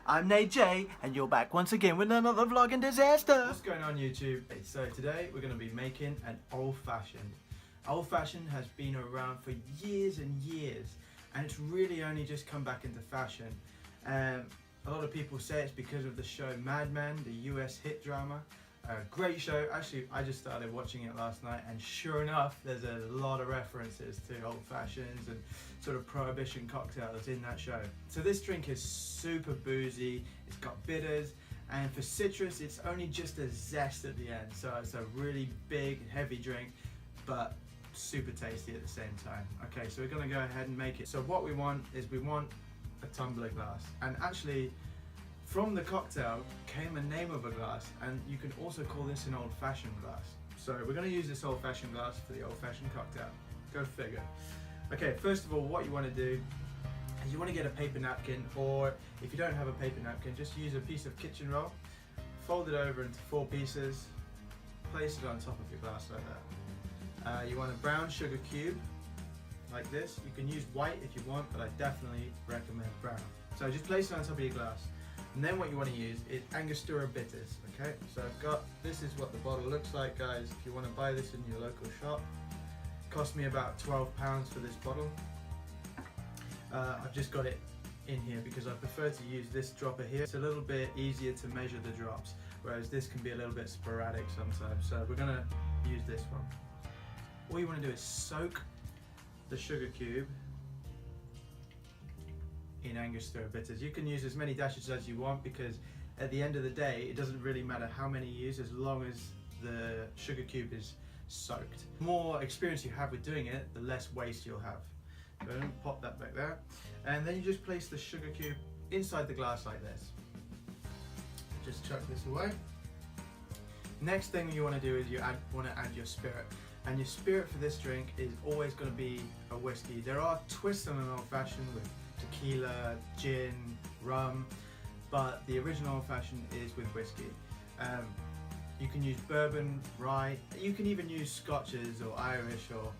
I'm Nate J, and you're back once again with another vlogging disaster. What's going on YouTube? So today we're going to be making an old-fashioned. Old-fashioned has been around for years and years, and it's really only just come back into fashion. A lot of people say it's because of the show Mad Men, the US hit drama. Great show. Actually, I just started watching it last night, and sure enough, there's a lot of references to old fashions and sort of prohibition cocktails in that show. So this drink is super boozy, it's got bitters, and for citrus, it's only just a zest at the end. So it's a really big, heavy drink, but super tasty at the same time. Okay, so we're gonna go ahead and make it. So what we want is we want a tumbler glass, and actually, from the cocktail came a name of a glass, and you can also call this an old-fashioned glass. So we're going to use this old-fashioned glass for the old-fashioned cocktail. Go figure. Okay, first of all, what you want to do is you want to get a paper napkin, or if you don't have a paper napkin, just use a piece of kitchen roll, fold it over into 4 pieces, place it on top of your glass like that. You want a brown sugar cube, like this. You can use white if you want, but I definitely recommend brown. So just place it on top of your glass. And then what you want to use is Angostura bitters, okay? So I've got, this is what the bottle looks like, guys. If you want to buy this in your local shop, it cost me about £12 for this bottle. I've just got it in here because I prefer to use this dropper here. It's a little bit easier to measure the drops, whereas this can be a little bit sporadic sometimes. So we're gonna use this one. All you want to do is soak the sugar cube in Angostura bitters. You can use as many dashes as you want, because at the end of the day it doesn't really matter how many you use as long as the sugar cube is soaked. The more experience you have with doing it, the less waste you'll have. So pop that back there, and then you just place the sugar cube inside the glass like this. Just chuck this away. Next thing you want to do is you want to add your spirit, and your spirit for this drink is always going to be a whiskey. There are twists on an old fashioned with tequila, gin, rum, but the original old-fashioned is with whiskey. You can use bourbon, rye, you can even use Scotches or Irish, or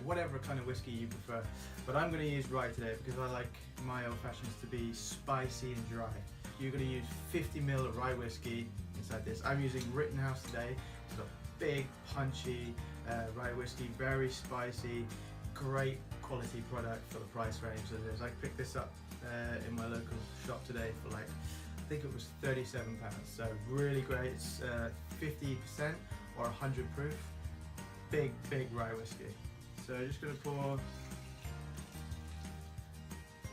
whatever kind of whiskey you prefer. But I'm going to use rye today because I like my old-fashions to be spicy and dry. You're going to use 50 ml of rye whiskey inside this. I'm using Rittenhouse today. It's a big, punchy rye whiskey, very spicy, great quality product for the price range that it is. I picked this up in my local shop today for like, I think it was £37, so really great. It's 50% or 100 proof, big rye whiskey. So I'm just going to pour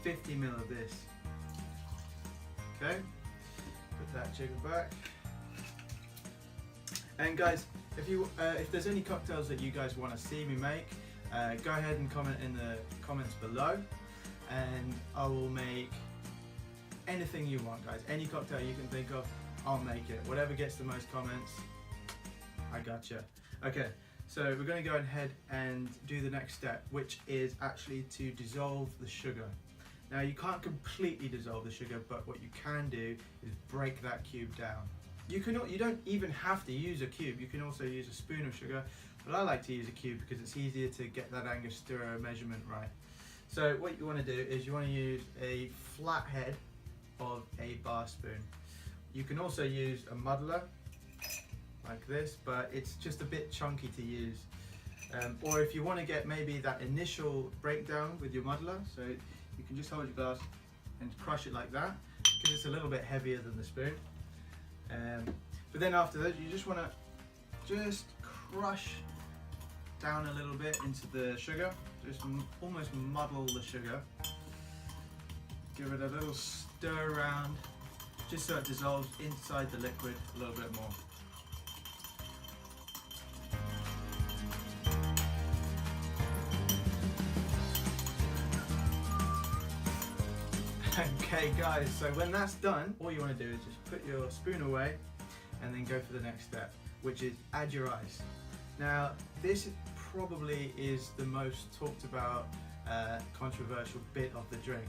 50 ml of this. Okay, put that jigger back. And guys, if there's any cocktails that you guys want to see me make, go ahead and comment in the comments below, and I will make anything you want, guys. Any cocktail you can think of, I'll make it. Whatever gets the most comments, I gotcha. Okay, so we're going to go ahead and do the next step, which is actually to dissolve the sugar. Now you can't completely dissolve the sugar, but what you can do is break that cube down. You don't even have to use a cube. You can also use a spoon of sugar, but I like to use a cube because it's easier to get that Angostura measurement right. So what you want to do is you want to use a flat head of a bar spoon. You can also use a muddler like this, but it's just a bit chunky to use. Or if you want to get maybe that initial breakdown with your muddler, so you can just hold your glass and crush it like that, because it's a little bit heavier than the spoon. But then after that, you just want to crush down a little bit into the sugar, just almost muddle the sugar. Give it a little stir around, just so it dissolves inside the liquid a little bit more. Okay guys, so when that's done, all you want to do is just put your spoon away and then go for the next step, which is add your ice. Now this probably is the most talked about controversial bit of the drink.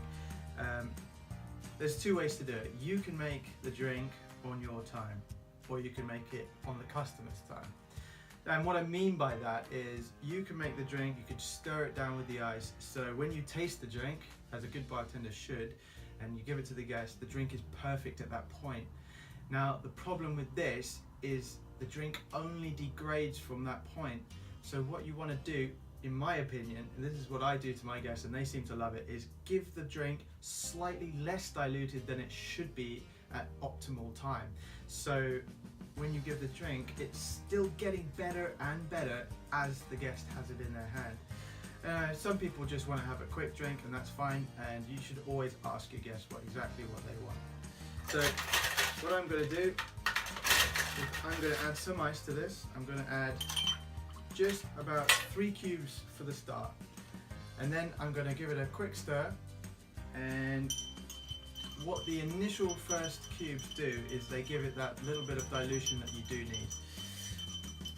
There's 2 ways to do it. You can make the drink on your time, or you can make it on the customer's time. And what I mean by that is you can make the drink, you can stir it down with the ice, so when you taste the drink, as a good bartender should, and you give it to the guest, the drink is perfect at that point. Now the problem with this is the drink only degrades from that point. So what you want to do, in my opinion, and this is what I do to my guests and they seem to love it, is give the drink slightly less diluted than it should be at optimal time. So when you give the drink, it's still getting better and better as the guest has it in their hand. Some people just want to have a quick drink, and that's fine, and you should always ask your guests exactly what they want. So what I'm going to do is I'm going to add some ice to this. I'm going to add just about 3 cubes for the start, and then I'm going to give it a quick stir. And what the initial first cubes do is they give it that little bit of dilution that you do need,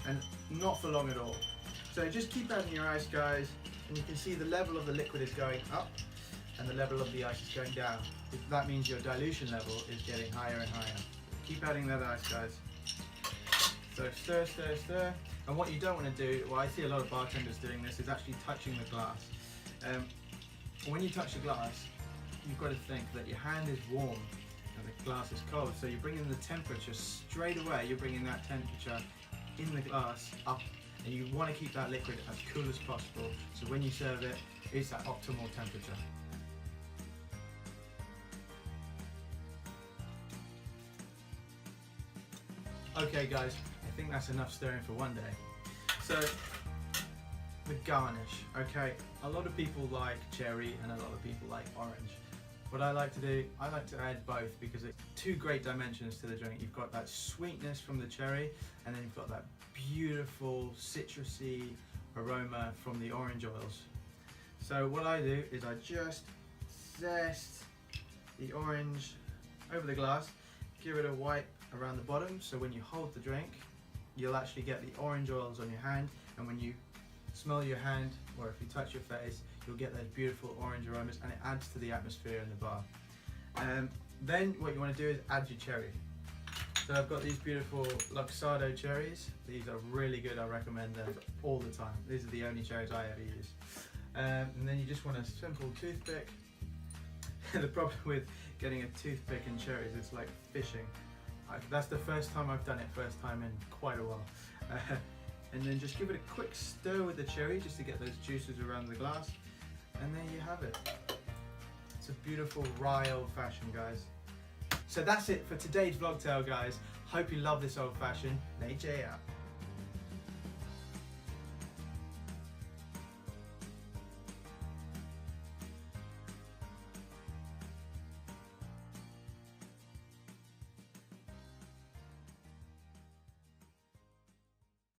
and not for long at all. So just keep adding your ice, guys, and you can see the level of the liquid is going up and the level of the ice is going down. That means your dilution level is getting higher and higher. Keep adding that ice, guys. So stir, stir, stir. And what you don't want to do, well, I see a lot of bartenders doing this, is actually touching the glass. When you touch the glass, you've got to think that your hand is warm and the glass is cold. So you're bringing the temperature straight away, you're bringing that temperature in the glass up, and you want to keep that liquid as cool as possible. So when you serve it, it's at optimal temperature. Okay guys, I think that's enough stirring for one day. So the garnish, okay, a lot of people like cherry and a lot of people like orange. What I like to do, I like to add both because it's 2 great dimensions to the drink. You've got that sweetness from the cherry, and then you've got that beautiful citrusy aroma from the orange oils. So what I do is I just zest the orange over the glass, give it a wipe around the bottom, so when you hold the drink, you'll actually get the orange oils on your hand, and when you smell your hand, or if you touch your face, you'll get those beautiful orange aromas, and it adds to the atmosphere in the bar. Then what you want to do is add your cherry. So I've got these beautiful Luxardo cherries. These are really good, I recommend them all the time. These are the only cherries I ever use. And then you just want a simple toothpick. The problem with getting a toothpick in cherries, it's like fishing. That's the first time I've done it, first time in quite a while. And then just give it a quick stir with the cherry just to get those juices around the glass, and there you have it. It's a beautiful rye old fashioned, guys. So that's it for today's vlog tale, guys. Hope you love this old fashioned. AJ out.